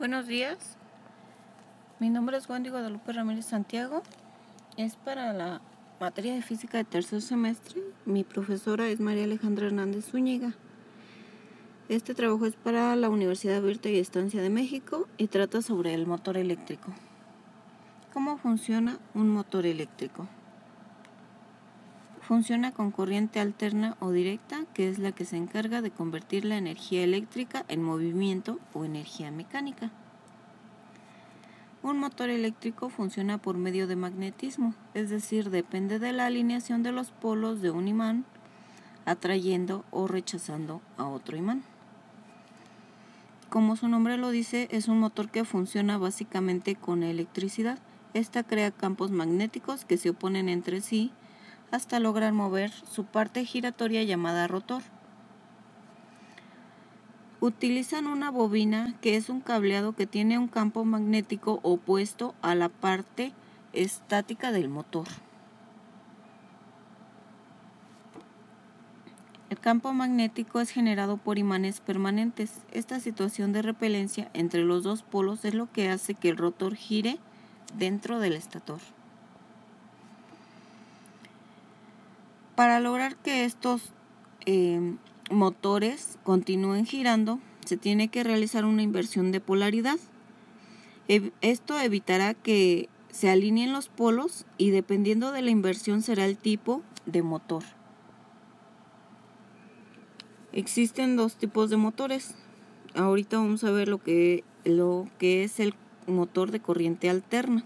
Buenos días, mi nombre es Wendy Guadalupe Ramírez Santiago. Es para la materia de física de tercer semestre. Mi profesora es María Alejandra Hernández Zúñiga. Este trabajo es para la Universidad Abierta y Estancia de México y trata sobre el motor eléctrico. ¿Cómo funciona un motor eléctrico? Funciona con corriente alterna o directa, que es la que se encarga de convertir la energía eléctrica en movimiento o energía mecánica. Un motor eléctrico funciona por medio de magnetismo, es decir, depende de la alineación de los polos de un imán, atrayendo o rechazando a otro imán. Como su nombre lo dice, es un motor que funciona básicamente con electricidad. Esta crea campos magnéticos que se oponen entre sí hasta lograr mover su parte giratoria llamada rotor. Utilizan una bobina, que es un cableado que tiene un campo magnético opuesto a la parte estática del motor. El campo magnético es generado por imanes permanentes. Esta situación de repelencia entre los dos polos es lo que hace que el rotor gire dentro del estator. Para lograr que estos motores continúen girando, se tiene que realizar una inversión de polaridad. Esto evitará que se alineen los polos y dependiendo de la inversión será el tipo de motor. Existen dos tipos de motores. Ahorita vamos a ver lo que es el motor de corriente alterna.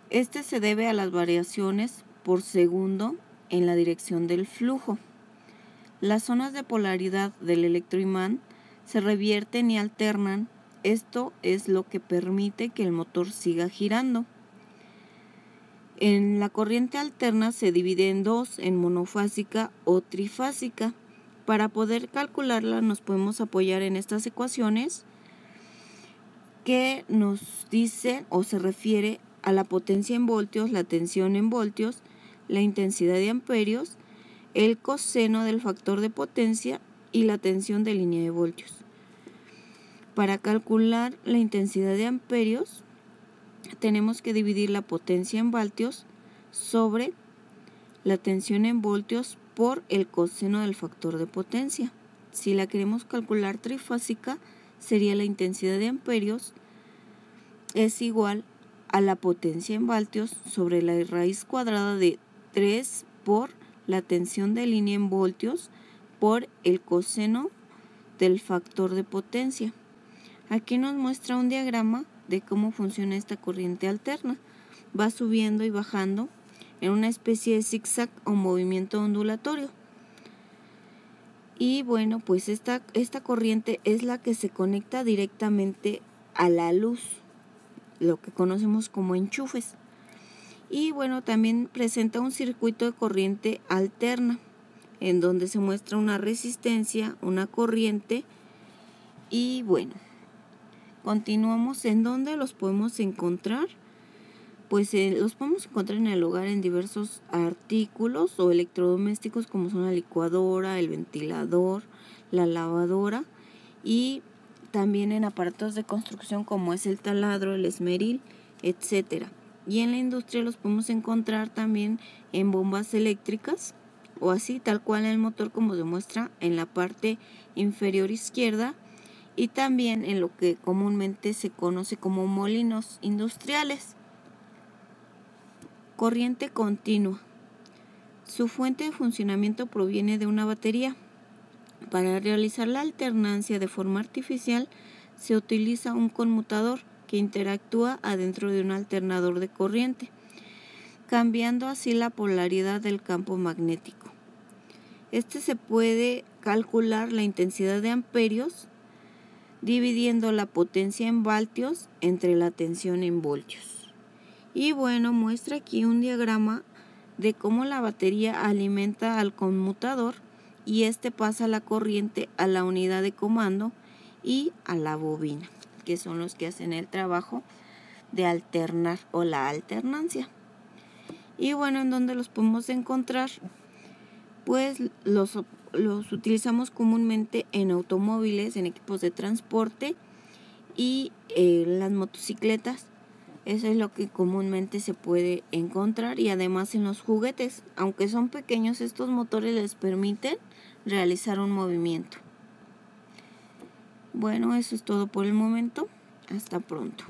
Este se debe a las variaciones por segundo en la dirección del flujo. Las zonas de polaridad del electroimán se revierten y alternan. Esto es lo que permite que el motor siga girando. En la corriente alterna se divide en dos, en monofásica o trifásica. Para poder calcularla nos podemos apoyar en estas ecuaciones que nos dicen o se refiere a la potencia en voltios, la tensión en voltios, la intensidad de amperios, el coseno del factor de potencia y la tensión de línea de voltios. Para calcular la intensidad de amperios, tenemos que dividir la potencia en voltios sobre la tensión en voltios por el coseno del factor de potencia. Si la queremos calcular trifásica, sería la intensidad de amperios es igual a la potencia en voltios sobre la raíz cuadrada de 3 por la tensión de línea en voltios por el coseno del factor de potencia. Aquí nos muestra un diagrama de cómo funciona esta corriente alterna. Va subiendo y bajando en una especie de zigzag o movimiento ondulatorio. Y bueno, pues esta corriente es la que se conecta directamente a la luz, lo que conocemos como enchufes. Y bueno, también presenta un circuito de corriente alterna, en donde se muestra una resistencia, una corriente. Y bueno, continuamos. ¿En dónde los podemos encontrar? Pues los podemos encontrar en el hogar en diversos artículos o electrodomésticos como son la licuadora, el ventilador, la lavadora y también en aparatos de construcción como es el taladro, el esmeril, etc. Y en la industria los podemos encontrar también en bombas eléctricas o así tal cual el motor como se muestra en la parte inferior izquierda y también en lo que comúnmente se conoce como molinos industriales. Corriente continua. Su fuente de funcionamiento proviene de una batería. Para realizar la alternancia de forma artificial se utiliza un conmutador que interactúa adentro de un alternador de corriente, cambiando así la polaridad del campo magnético. Se puede calcular la intensidad de amperios dividiendo la potencia en voltios entre la tensión en voltios. Y bueno, muestra aquí un diagrama de cómo la batería alimenta al conmutador y pasa la corriente a la unidad de comando y a la bobina, que son los que hacen el trabajo de alternar o la alternancia. Y bueno, ¿en dónde los podemos encontrar? Pues los utilizamos comúnmente en automóviles, en equipos de transporte y las motocicletas. Eso es lo que comúnmente se puede encontrar, y además en los juguetes, aunque son pequeños, estos motores les permiten realizar un movimiento. Bueno, eso es todo por el momento. Hasta pronto.